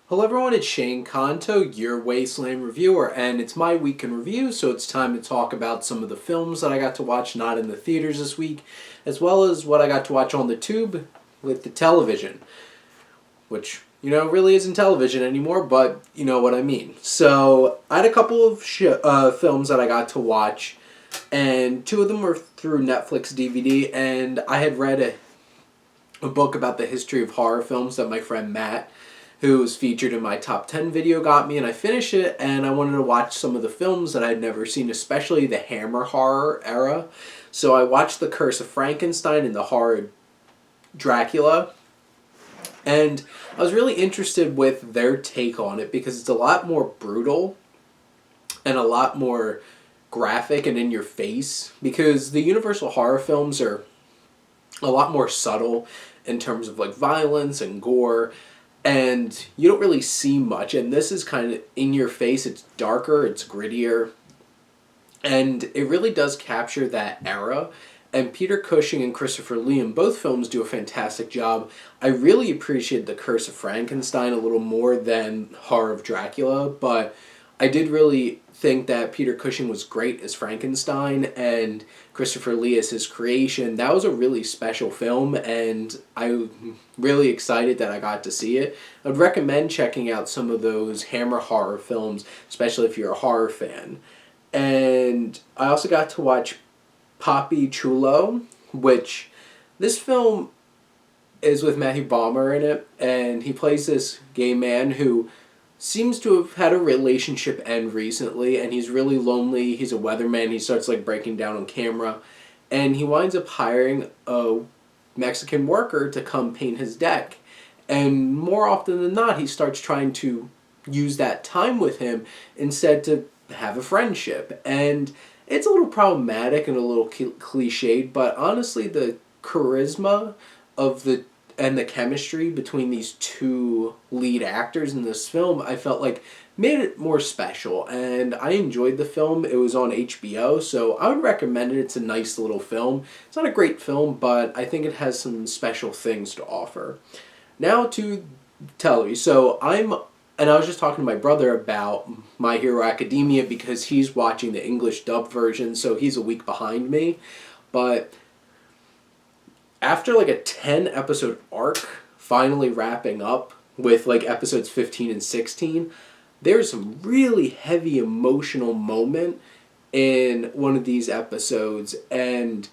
Hello everyone, it's Shane Kanto, your Wasteland Reviewer, and it's my week in review, so it's time to talk about some of the films that I got to watch not in the theaters this week, as well as what I got to watch on the tube with the television, which, really isn't television anymore, but you know what I mean. So, I had a couple of films that I got to watch, and two of them were through Netflix DVD, and I had read a book about the history of horror films that my friend Matt, who was featured in my top 10 video, got me, and I finished it, and I wanted to watch some of the films that I'd never seen, especially the Hammer horror era. So I watched The Curse of Frankenstein and the horror Dracula, and I was really interested with their take on it because it's a lot more brutal and a lot more graphic and in your face, because the Universal horror films are a lot more subtle in terms of like violence and gore, and you don't really see much, and this is kind of in your face. It's darker, it's grittier, and it really does capture that era. And Peter Cushing and Christopher Lee in both films do a fantastic job. I really appreciate The Curse of Frankenstein a little more than Horror of Dracula, but I did really think that Peter Cushing was great as Frankenstein, and Christopher Lee as his creation. That was a really special film, and I'm really excited that I got to see it. I would recommend checking out some of those Hammer horror films, especially if you're a horror fan. And I also got to watch Papi Chulo, which this film is with Matthew Balmer in it, and he plays this gay man who seems to have had a relationship end recently, and he's really lonely. He's a weatherman. He starts like breaking down on camera, and he winds up hiring a Mexican worker to come paint his deck. And more often than not, he starts trying to use that time with him instead to have a friendship. And it's a little problematic and a little cliched, but honestly, the charisma of the chemistry between these two lead actors in this film, I felt like made it more special, and I enjoyed the film. It was on HBO, so I would recommend it. It's a nice little film. It's not a great film, but I think it has some special things to offer. Now to television. And I was just talking to my brother about My Hero Academia because he's watching the English dub version, so he's a week behind me. But after like a 10 episode arc finally wrapping up with like episodes 15 and 16, there's some really heavy emotional moment in one of these episodes, and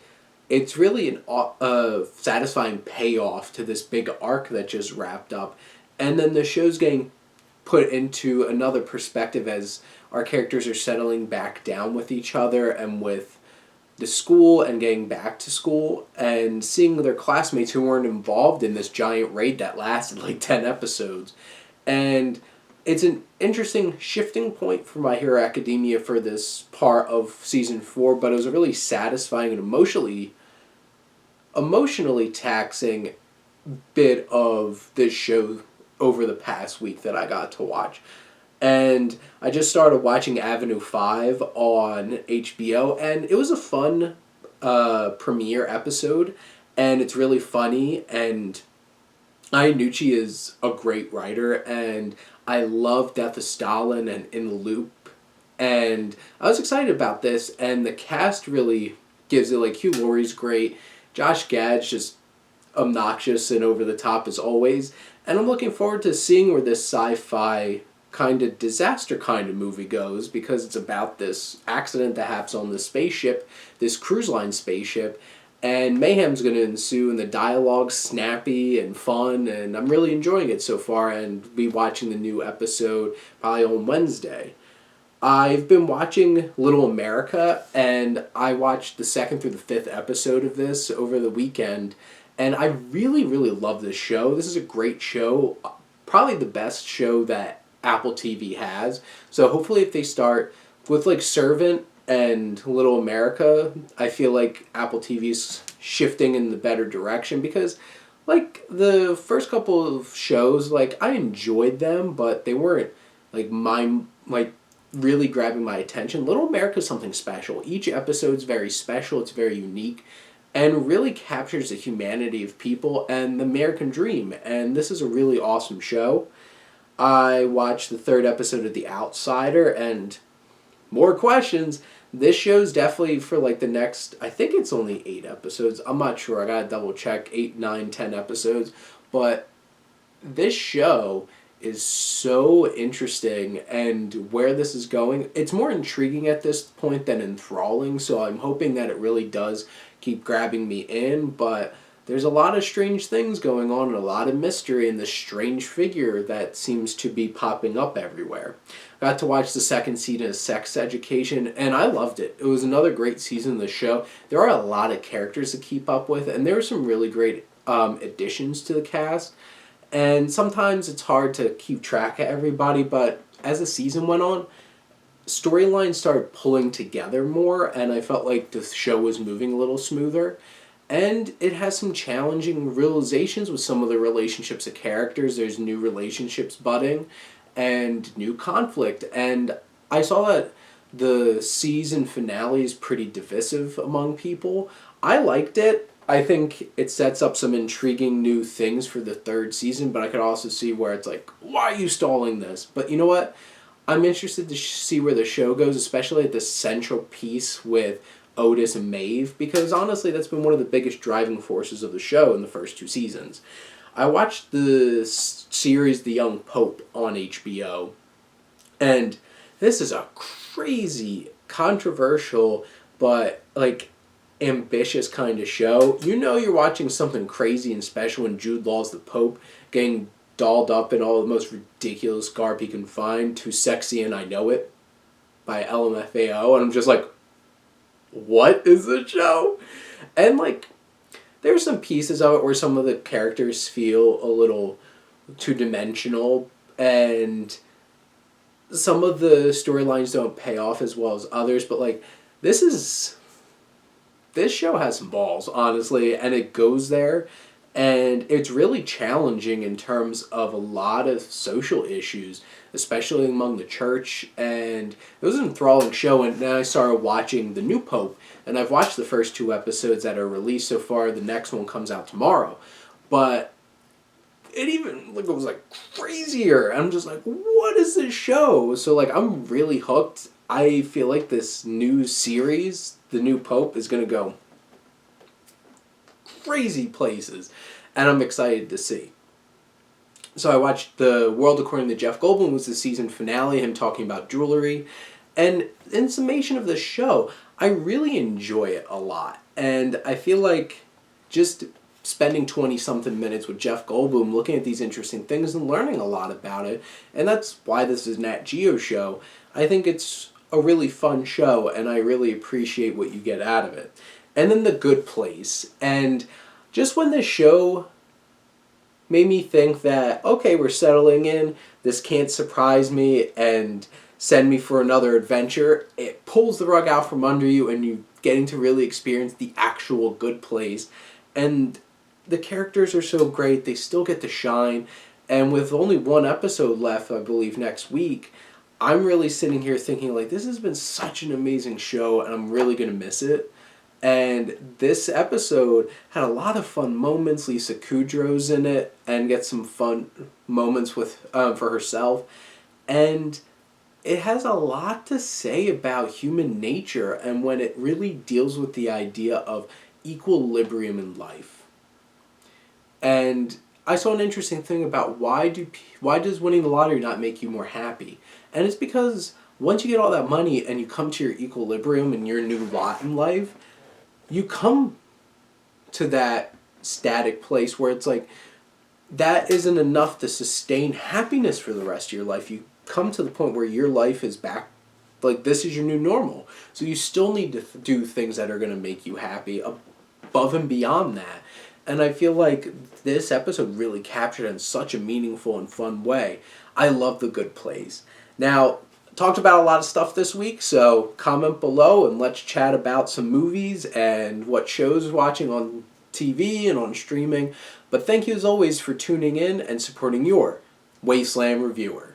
it's really a satisfying payoff to this big arc that just wrapped up. And then the show's getting put into another perspective as our characters are settling back down with each other and with the school and getting back to school and seeing their classmates who weren't involved in this giant raid that lasted like 10 episodes. And it's an interesting shifting point for My Hero Academia for this part of season 4, but it was a really satisfying and emotionally taxing bit of this show over the past week that I got to watch. And I just started watching Avenue 5 on HBO, and it was a fun premiere episode, and it's really funny, and Iannucci is a great writer, and I love Death of Stalin and In the Loop, and I was excited about this, and the cast really gives it. Like, Hugh Laurie's great, Josh Gad's just obnoxious and over the top as always, and I'm looking forward to seeing where this sci-fi kind of disaster kind of movie goes, because it's about this accident that happens on this spaceship, this cruise line spaceship, and mayhem's going to ensue, and the dialogue's snappy and fun, and I'm really enjoying it so far, and be watching the new episode probably on Wednesday. I've been watching Little America, and I watched the 2nd through the 5th episode of this over the weekend, and I really, really love this show. This is a great show, probably the best show that Apple TV has. So hopefully if they start with like Servant and Little America, I feel like Apple TV's shifting in the better direction, because like the first couple of shows, like I enjoyed them, but they weren't like really grabbing my attention. Little America's something special. Each episode's very special, it's very unique, and really captures the humanity of people and the American dream. And this is a really awesome show. I watched the third episode of The Outsider, and more questions. This show's definitely for like the next, I think it's only 8 episodes. I'm not sure. I gotta double check. 8, 9, 10 episodes. But this show is so interesting, and where this is going, it's more intriguing at this point than enthralling, so I'm hoping that it really does keep grabbing me in, but there's a lot of strange things going on and a lot of mystery and this strange figure that seems to be popping up everywhere. I got to watch the second season of Sex Education, and I loved it. It was another great season of the show. There are a lot of characters to keep up with, and there were some really great additions to the cast. And sometimes it's hard to keep track of everybody, but as the season went on, storylines started pulling together more, and I felt like the show was moving a little smoother. And it has some challenging realizations with some of the relationships of characters. There's new relationships budding and new conflict. And I saw that the season finale is pretty divisive among people. I liked it. I think it sets up some intriguing new things for the third season, but I could also see where it's like, why are you stalling this? But you know what? I'm interested to see where the show goes, especially at the central piece with Otis and Maeve, because honestly, that's been one of the biggest driving forces of the show in the first 2 seasons. I watched the series The Young Pope on HBO, and this is a crazy, controversial, but like ambitious kind of show. You know you're watching something crazy and special when Jude Law's the Pope, getting dolled up in all the most ridiculous garb he can find. Too Sexy and I Know It by LMFAO, and I'm just like, what is this show? And like, there's some pieces of it where some of the characters feel a little two-dimensional, and some of the storylines don't pay off as well as others, but like, this show has some balls, honestly, and it goes there, and it's really challenging in terms of a lot of social issues, especially among the church, and it was an enthralling show, and then I started watching The New Pope, and I've watched the first 2 episodes that are released so far. The next one comes out tomorrow, but it even like it was like crazier. I'm just like, what is this show? So like, I'm really hooked. I feel like this new series, The New Pope, is going to go crazy places, and I'm excited to see. So I watched The World According to Jeff Goldblum, was the season finale, him talking about jewelry, and in summation of the show, I really enjoy it a lot, and I feel like just spending 20-something minutes with Jeff Goldblum looking at these interesting things and learning a lot about it, and that's why this is Nat Geo show. I think it's a really fun show, and I really appreciate what you get out of it. And then The Good Place, and just when this show made me think that, okay, we're settling in, this can't surprise me and send me for another adventure, it pulls the rug out from under you, and you're getting to really experience the actual good place. And the characters are so great, they still get to shine, and with only 1 episode left, I believe, next week, I'm really sitting here thinking, like, this has been such an amazing show, and I'm really going to miss it. And this episode had a lot of fun moments. Lisa Kudrow's in it and gets some fun moments with for herself. And it has a lot to say about human nature and when it really deals with the idea of equilibrium in life. And I saw an interesting thing about why does winning the lottery not make you more happy? And it's because once you get all that money and you come to your equilibrium and your new lot in life, you come to that static place where it's like, that isn't enough to sustain happiness for the rest of your life. You come to the point where your life is back, like this is your new normal. So you still need to do things that are going to make you happy above and beyond that. And I feel like this episode really captured it in such a meaningful and fun way. I love The Good Place. Now, talked about a lot of stuff this week, so comment below and let's chat about some movies and what shows watching on TV and on streaming. But thank you as always for tuning in and supporting your Wasteland Reviewer.